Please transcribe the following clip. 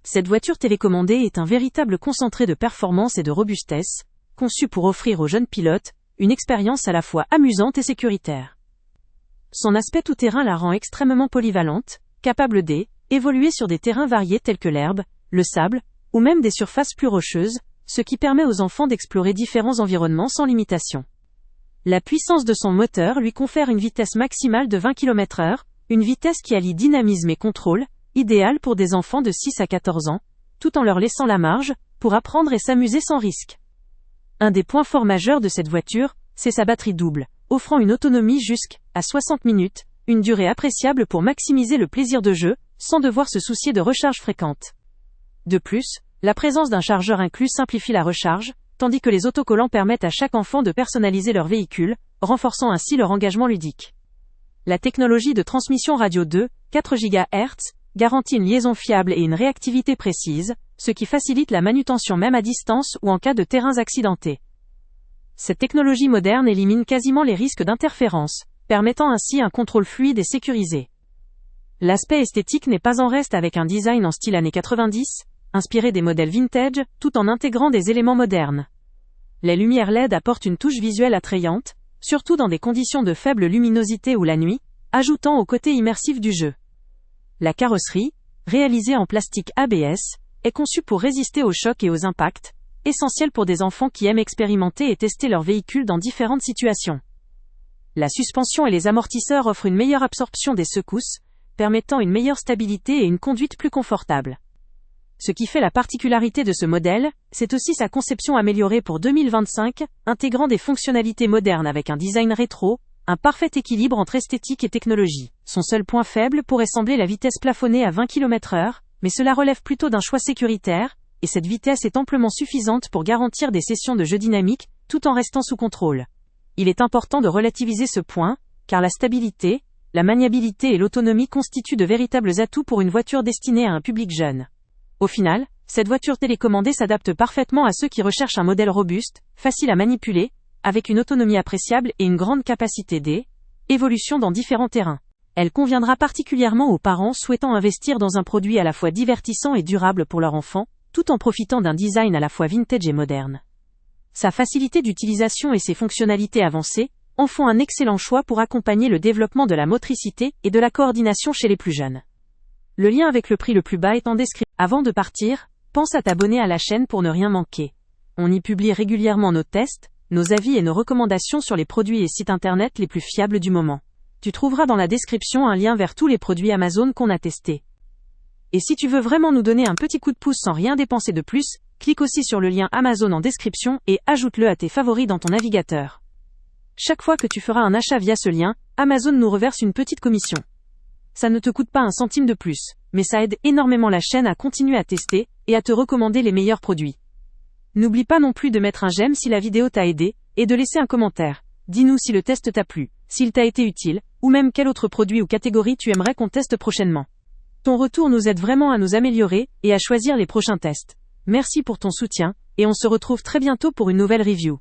Cette voiture télécommandée est un véritable concentré de performance et de robustesse, conçu pour offrir aux jeunes pilotes une expérience à la fois amusante et sécuritaire. Son aspect tout-terrain la rend extrêmement polyvalente, capable d'évoluer sur des terrains variés tels que l'herbe, le sable, ou même des surfaces plus rocheuses, ce qui permet aux enfants d'explorer différents environnements sans limitation. La puissance de son moteur lui confère une vitesse maximale de 20 km/h, une vitesse qui allie dynamisme et contrôle, idéale pour des enfants de 6 à 14 ans, tout en leur laissant la marge pour apprendre et s'amuser sans risque. Un des points forts majeurs de cette voiture, c'est sa batterie double, offrant une autonomie jusqu'à 60 minutes, une durée appréciable pour maximiser le plaisir de jeu, sans devoir se soucier de recharge fréquente. De plus, la présence d'un chargeur inclus simplifie la recharge, tandis que les autocollants permettent à chaque enfant de personnaliser leur véhicule, renforçant ainsi leur engagement ludique. La technologie de transmission radio 2,4 GHz garantit une liaison fiable et une réactivité précise, ce qui facilite la manutention même à distance ou en cas de terrains accidentés. Cette technologie moderne élimine quasiment les risques d'interférence, permettant ainsi un contrôle fluide et sécurisé. L'aspect esthétique n'est pas en reste avec un design en style années 90, inspiré des modèles vintage, tout en intégrant des éléments modernes. Les lumières LED apportent une touche visuelle attrayante, surtout dans des conditions de faible luminosité ou la nuit, ajoutant au côté immersif du jeu. La carrosserie, réalisée en plastique ABS, est conçue pour résister aux chocs et aux impacts, essentiel pour des enfants qui aiment expérimenter et tester leur véhicule dans différentes situations. La suspension et les amortisseurs offrent une meilleure absorption des secousses, permettant une meilleure stabilité et une conduite plus confortable. Ce qui fait la particularité de ce modèle, c'est aussi sa conception améliorée pour 2025, intégrant des fonctionnalités modernes avec un design rétro, un parfait équilibre entre esthétique et technologie. Son seul point faible pourrait sembler la vitesse plafonnée à 20 km/h, mais cela relève plutôt d'un choix sécuritaire, et cette vitesse est amplement suffisante pour garantir des sessions de jeu dynamiques, tout en restant sous contrôle. Il est important de relativiser ce point, car la stabilité, la maniabilité et l'autonomie constituent de véritables atouts pour une voiture destinée à un public jeune. Au final, cette voiture télécommandée s'adapte parfaitement à ceux qui recherchent un modèle robuste, facile à manipuler, avec une autonomie appréciable et une grande capacité d'évolution dans différents terrains. Elle conviendra particulièrement aux parents souhaitant investir dans un produit à la fois divertissant et durable pour leur enfant, tout en profitant d'un design à la fois vintage et moderne. Sa facilité d'utilisation et ses fonctionnalités avancées en font un excellent choix pour accompagner le développement de la motricité et de la coordination chez les plus jeunes. Le lien avec le prix le plus bas est en description. Avant de partir, pense à t'abonner à la chaîne pour ne rien manquer. On y publie régulièrement nos tests, nos avis et nos recommandations sur les produits et sites internet les plus fiables du moment. Tu trouveras dans la description un lien vers tous les produits Amazon qu'on a testés. Et si tu veux vraiment nous donner un petit coup de pouce sans rien dépenser de plus, clique aussi sur le lien Amazon en description et ajoute-le à tes favoris dans ton navigateur. Chaque fois que tu feras un achat via ce lien, Amazon nous reverse une petite commission. Ça ne te coûte pas un centime de plus, mais ça aide énormément la chaîne à continuer à tester et à te recommander les meilleurs produits. N'oublie pas non plus de mettre un j'aime si la vidéo t'a aidé, et de laisser un commentaire. Dis-nous si le test t'a plu, s'il t'a été utile, ou même quel autre produit ou catégorie tu aimerais qu'on teste prochainement. Ton retour nous aide vraiment à nous améliorer et à choisir les prochains tests. Merci pour ton soutien, et on se retrouve très bientôt pour une nouvelle review.